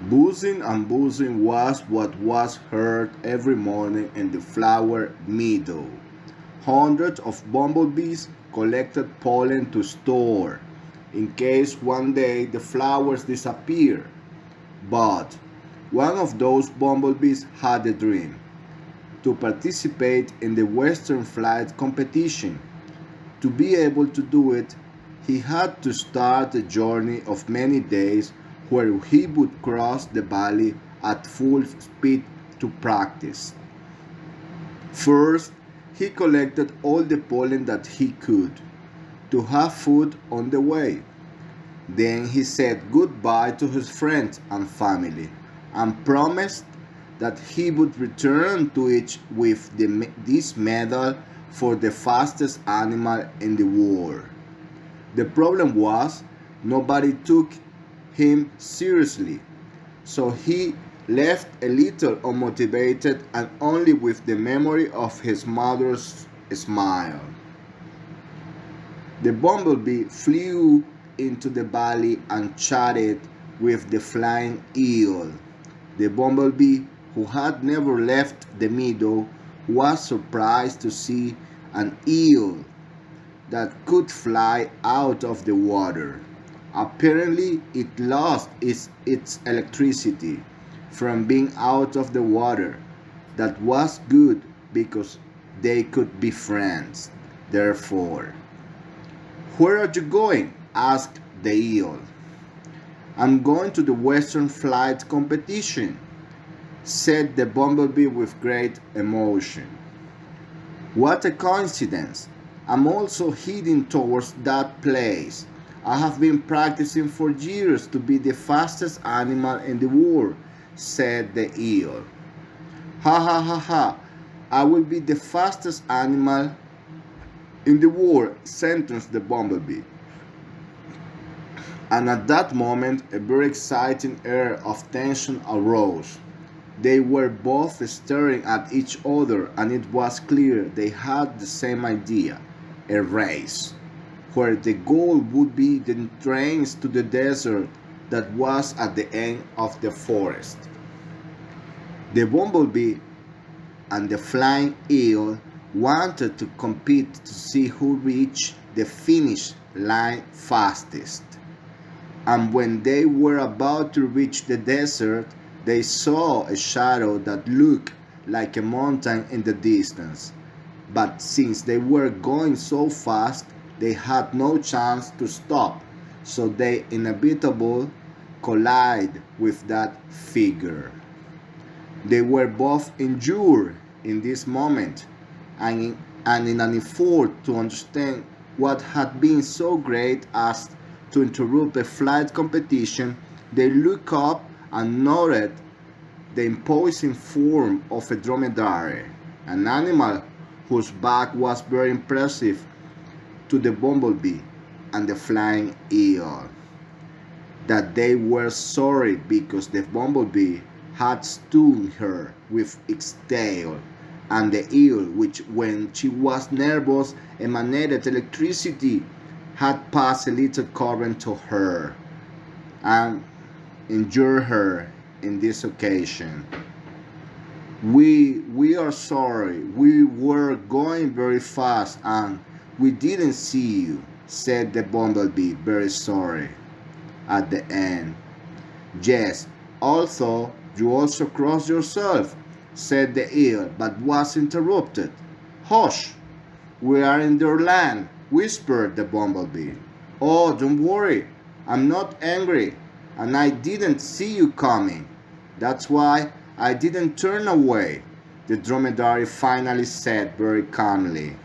Buzzing and buzzing was what was heard every morning in the flower meadow. Hundreds of bumblebees collected pollen to store in case one day the flowers disappear. But one of those bumblebees had a dream to participate in the Western flight competition. To be able to do it, he had to start a journey of many days where he would cross the valley at full speed to practice. First, he collected all the pollen that he could to have food on the way. Then he said goodbye to his friends and family and promised that he would return to it with this medal for the fastest animal in the world. The problem was nobody took him seriously, so he left a little unmotivated and only with the memory of his mother's smile. The bumblebee flew into the valley and chatted with the flying eel. The bumblebee, who had never left the meadow, was surprised to see an eel that could fly out of the water. Apparently, it lost its electricity from being out of the water. That was good because they could be friends. Therefore, where are you going? Asked the eel. I'm going to the Western flight competition, said the bumblebee with great emotion. What a coincidence! I'm also heading towards that place. I have been practicing for years to be the fastest animal in the world, said the eel. Ha ha ha ha! I will be the fastest animal in the world, sentenced the bumblebee. And at that moment, a very exciting air of tension arose. They were both staring at each other, and it was clear they had the same idea: a race, where the goal would be the entrance to the desert that was at the end of the forest. The bumblebee and the flying eel wanted to compete to see who reached the finish line fastest. And when they were about to reach the desert, they saw a shadow that looked like a mountain in the distance. But since they were going so fast, they had no chance to stop, so they inevitably collided with that figure. They were both injured in this moment, and in an effort to understand what had been so great as to interrupt a flight competition, they looked up and noted the imposing form of a dromedary, an animal whose back was very impressive to the bumblebee and the flying eel. That they were sorry because the bumblebee had stung her with its tail, and the eel, which when she was nervous emanated electricity, had passed a little current to her and injured her in this occasion. We are sorry. We were going very fast and we didn't see you, said the bumblebee, very sorry at the end. Yes, although you also crossed yourself, said the eel, but was interrupted. Hush! We are in their land, whispered the bumblebee. Oh, don't worry. I'm not angry, and I didn't see you coming. That's why I didn't turn away, the dromedary finally said very calmly.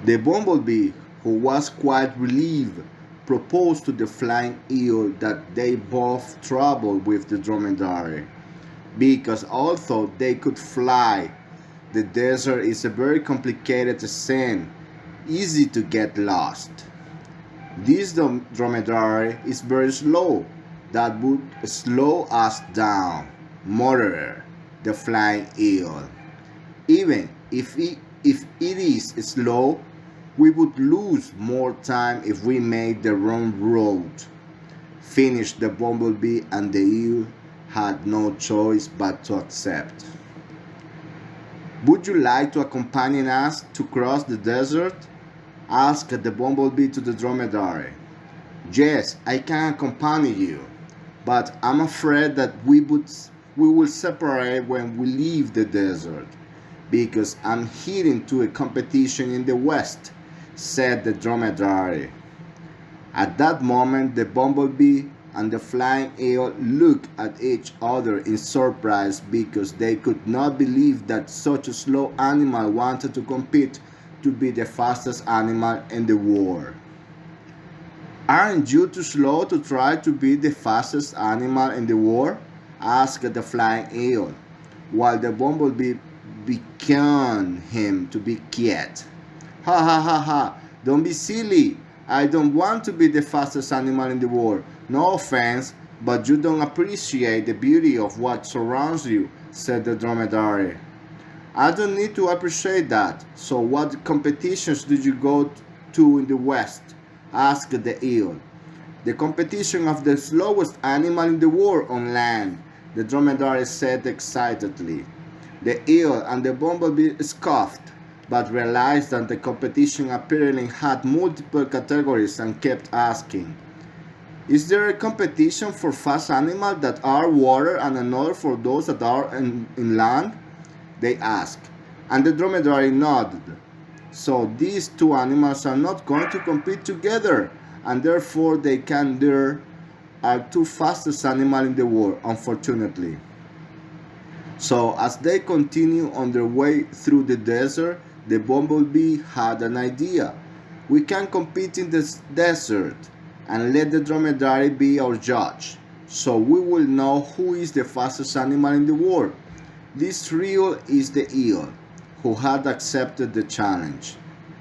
The bumblebee, who was quite relieved, proposed to the flying eel that they both travel with the dromedary, because although they could fly, the desert is a very complicated ascent, easy to get lost. This dromedary is very slow. That would slow us down, muttered the flying eel. Even if it is slow, we would lose more time if we made the wrong road. finished the bumblebee, and the eel had no choice but to accept. Would you like to accompany us to cross the desert? Asked the bumblebee to the dromedary. Yes, I can accompany you, but I'm afraid that we will separate when we leave the desert, because I'm heading to a competition in the west, said the dromedary. At that moment, the bumblebee and the flying eel looked at each other in surprise because they could not believe that such a slow animal wanted to compete to be the fastest animal in the world. Aren't you too slow to try to be the fastest animal in the world? Asked the flying eel, while the bumblebee beckoned him to be quiet. Ha ha ha ha, don't be silly. I don't want to be the fastest animal in the world. No offense, but you don't appreciate the beauty of what surrounds you, said the dromedary. I don't need to appreciate that. So what competitions did you go to in the West? Asked the eel. The competition of the slowest animal in the world on land, the dromedary said excitedly. The eel and the bumblebee scoffed, but realized that the competition apparently had multiple categories and kept asking, is there a competition for fast animals that are water and another for those that are in land? They asked, and the dromedary nodded. So these two animals are not going to compete together, and therefore they can there are two fastest animals in the world, unfortunately. So as they continue on their way through the desert, the bumblebee had an idea. We can compete in the desert and let the dromedary be our judge, so we will know who is the fastest animal in the world. This trio is the eel, who had accepted the challenge.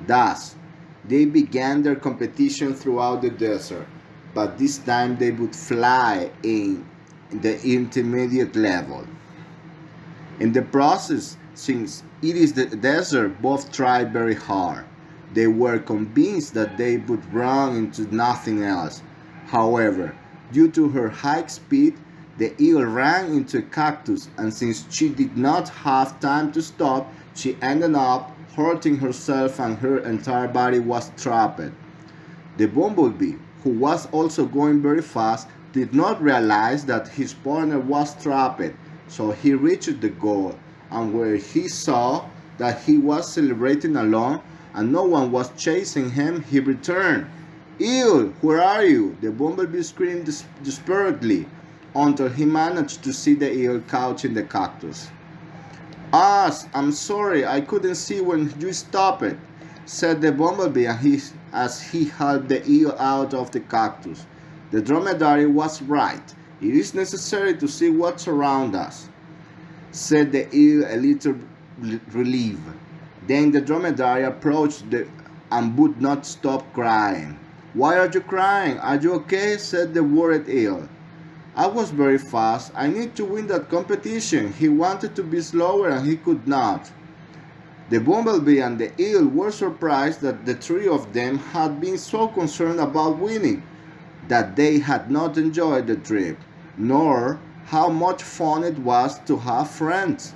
Thus, they began their competition throughout the desert, but this time they would fly in the intermediate level. In the process, since it is the desert, both tried very hard. They were convinced that they would run into nothing else. However, due to her high speed, the eel ran into a cactus, and since she did not have time to stop, she ended up hurting herself and her entire body was trapped. The bumblebee, who was also going very fast, did not realize that his partner was trapped, so he reached the goal, and where he saw that he was celebrating alone and no one was chasing him, he returned. Eel, where are you? The bumblebee screamed desperately until he managed to see the eel couch in the cactus. I'm sorry, I couldn't see when you stopped it, said the bumblebee as he helped the eel out of the cactus. The dromedary was right. It is necessary to see what's around us, said the eel, a little relieved. Then the dromedary approached and would not stop crying. Why are you crying? Are you okay? Said the worried eel. I was very fast. I need to win that competition. He wanted to be slower and he could not. The bumblebee and the eel were surprised that the three of them had been so concerned about winning that they had not enjoyed the trip, nor how much fun it was to have friends.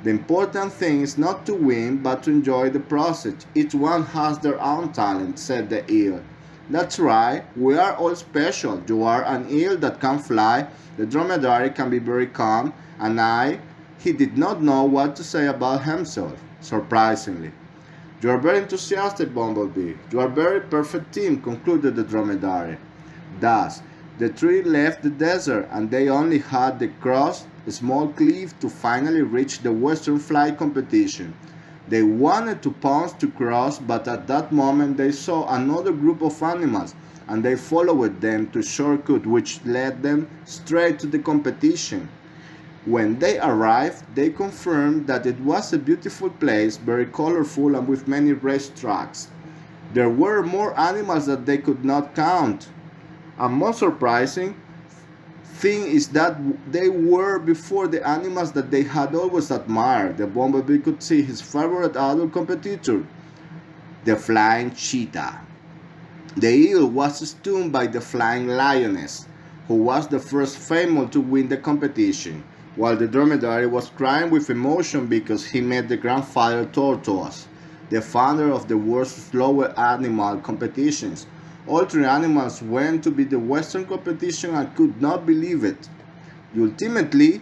The important thing is not to win, but to enjoy the process. Each one has their own talent, said the eel. That's right, we are all special. You are an eel that can fly, the dromedary can be very calm, and he did not know what to say about himself, surprisingly. You are very enthusiastic, Bumblebee. You are a very perfect team, concluded the dromedary. Thus, the three left the desert, and they only had to cross a small cliff to finally reach the Western Flight competition. They wanted to pause to cross, but at that moment they saw another group of animals, and they followed them to a shortcut which led them straight to the competition. When they arrived, they confirmed that it was a beautiful place, very colorful and with many racetracks. There were more animals that they could not count. And most surprising thing is that they were before the animals that they had always admired. The bumblebee could see his favorite adult competitor, the flying cheetah. The eel was stunned by the flying lioness, who was the first female to win the competition, while the dromedary was crying with emotion because he met the grandfather tortoise, the founder of the world's slowest animal competitions. All three animals went to be the Western competition and could not believe it. Ultimately,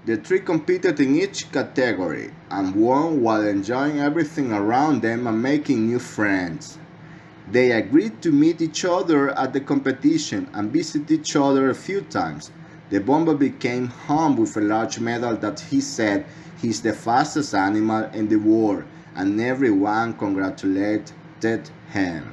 the three competed in each category and won while enjoying everything around them and making new friends. They agreed to meet each other at the competition and visit each other a few times. The bumblebee came home with a large medal that he said he's the fastest animal in the world, and everyone congratulated him.